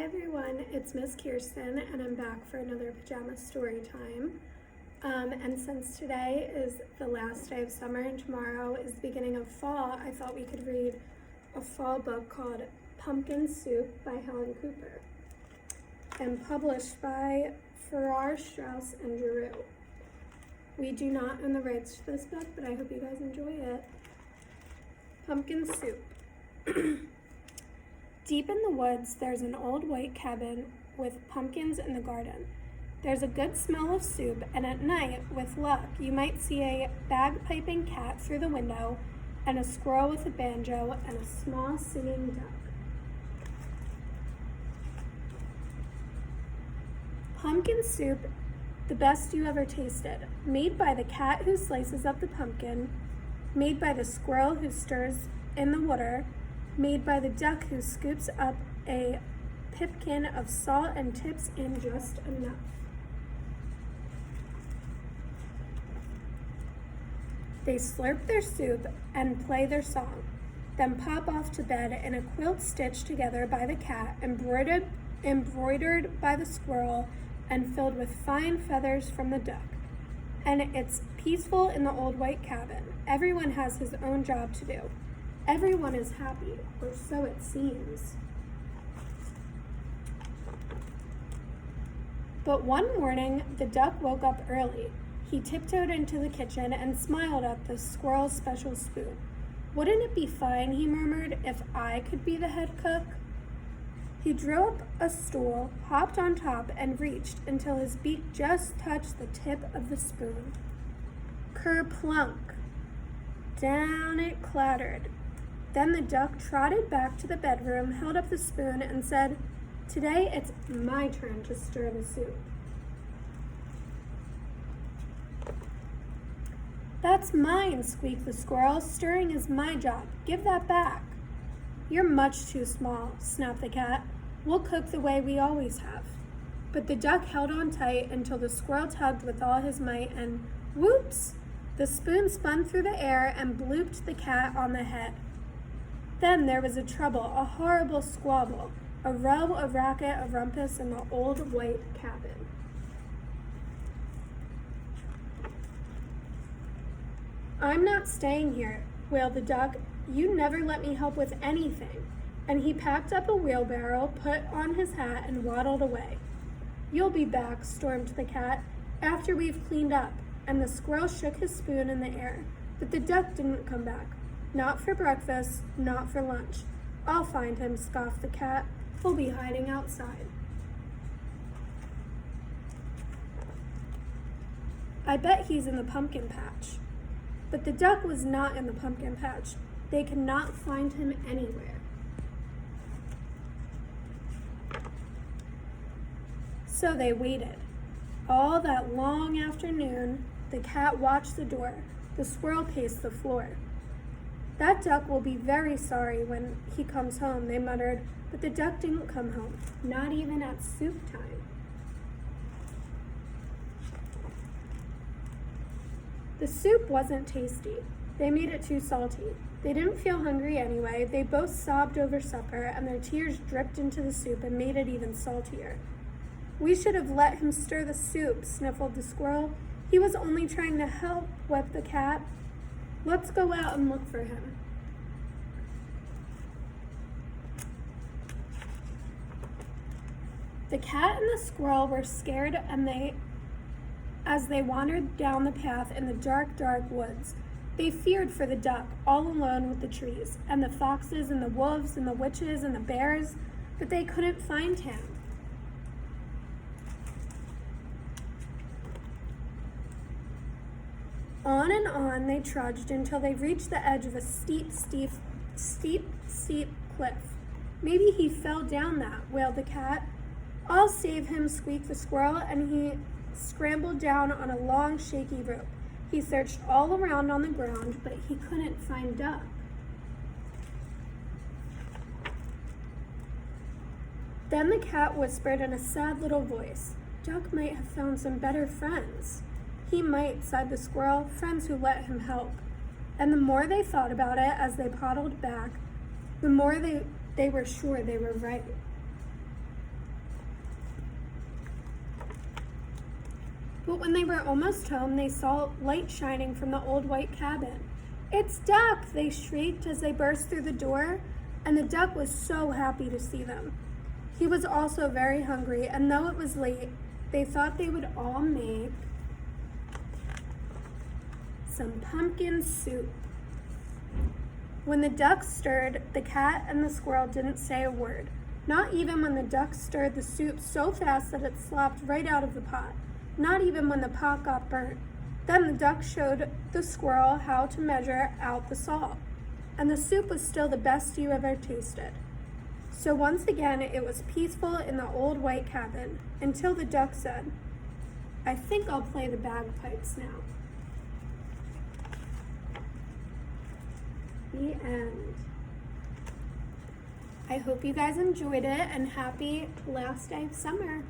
Hi everyone, it's Miss Kirsten and I'm back for another Pajama Storytime. And since today is the last day of summer and tomorrow is the beginning of fall, I thought we could read a fall book called Pumpkin Soup by Helen Cooper and published by Farrar, Straus and Giroux. We do not own the rights to this book, but I hope you guys enjoy it. Pumpkin Soup. Deep in the woods, there's an old white cabin with pumpkins in the garden. There's a good smell of soup, and at night, with luck, you might see a bagpiping cat through the window, and a squirrel with a banjo, and a small singing duck. Pumpkin soup, the best you ever tasted, made by the cat who slices up the pumpkin, made by the squirrel who stirs in the water, made by the duck who scoops up a pipkin of salt and tips in just enough. They slurp their soup and play their song, then pop off to bed in a quilt stitched together by the cat, embroidered by the squirrel, and filled with fine feathers from the duck. And it's peaceful in the old white cabin. Everyone has his own job to do. Everyone is happy, or so it seems. But one morning, the duck woke up early. He tiptoed into the kitchen and smiled at the squirrel's special spoon. "Wouldn't it be fine," he murmured, "if I could be the head cook?" He drew up a stool, hopped on top, and reached until his beak just touched the tip of the spoon. Kerplunk! Down it clattered. Then the duck trotted back to the bedroom, held up the spoon, and said, "Today it's my turn to stir the soup." "That's mine," squeaked the squirrel. "Stirring is my job. Give that back." "You're much too small," snapped the cat. "We'll cook the way we always have." But the duck held on tight until the squirrel tugged with all his might, and whoops! The spoon spun through the air and blooped the cat on the head. Then there was a trouble, a horrible squabble, a row, a racket, a rumpus in the old white cabin. "I'm not staying here," wailed the duck. "You never let me help with anything." And he packed up a wheelbarrow, put on his hat, and waddled away. "You'll be back," stormed the cat, "after we've cleaned up." And the squirrel shook his spoon in the air. But the duck didn't come back. "Not for breakfast, not for lunch. I'll find him," scoffed the cat. "He'll be hiding outside." "I bet he's in the pumpkin patch." But the duck was not in the pumpkin patch. They could not find him anywhere. So they waited. All that long afternoon, the cat watched the door. The squirrel paced the floor. "That duck will be very sorry when he comes home," they muttered, but the duck didn't come home, not even at soup time. The soup wasn't tasty. They made it too salty. They didn't feel hungry anyway. They both sobbed over supper, and their tears dripped into the soup and made it even saltier. "We should have let him stir the soup," sniffled the squirrel. "He was only trying to help," wept the cat. "Let's go out and look for him." The cat and the squirrel were scared, and as they wandered down the path in the dark, dark woods, they feared for the duck, all alone with the trees, and the foxes and the wolves and the witches and the bears, but they couldn't find him. On and on they trudged until they reached the edge of a steep cliff. "Maybe he fell down that," wailed the cat. "I'll save him," squeaked the squirrel, and he scrambled down on a long, shaky rope. He searched all around on the ground, but he couldn't find Duck. Then the cat whispered in a sad little voice, "Duck might have found some better friends." "He might," sighed the squirrel, "friends who let him help." And the more they thought about it as they paddled back, the more they were sure they were right. But when they were almost home, they saw light shining from the old white cabin. "It's Duck!" they shrieked as they burst through the door, and the duck was so happy to see them. He was also very hungry, and though it was late, they thought they would all make some pumpkin soup. When the duck stirred, the cat and the squirrel didn't say a word, not even when the duck stirred the soup so fast that it slopped right out of the pot, not even when the pot got burnt. Then the duck showed the squirrel how to measure out the salt, and the soup was still the best you ever tasted. So once again, it was peaceful in the old white cabin, until the duck said, "I think I'll play the bagpipes now." The end. I hope you guys enjoyed it, and happy last day of summer.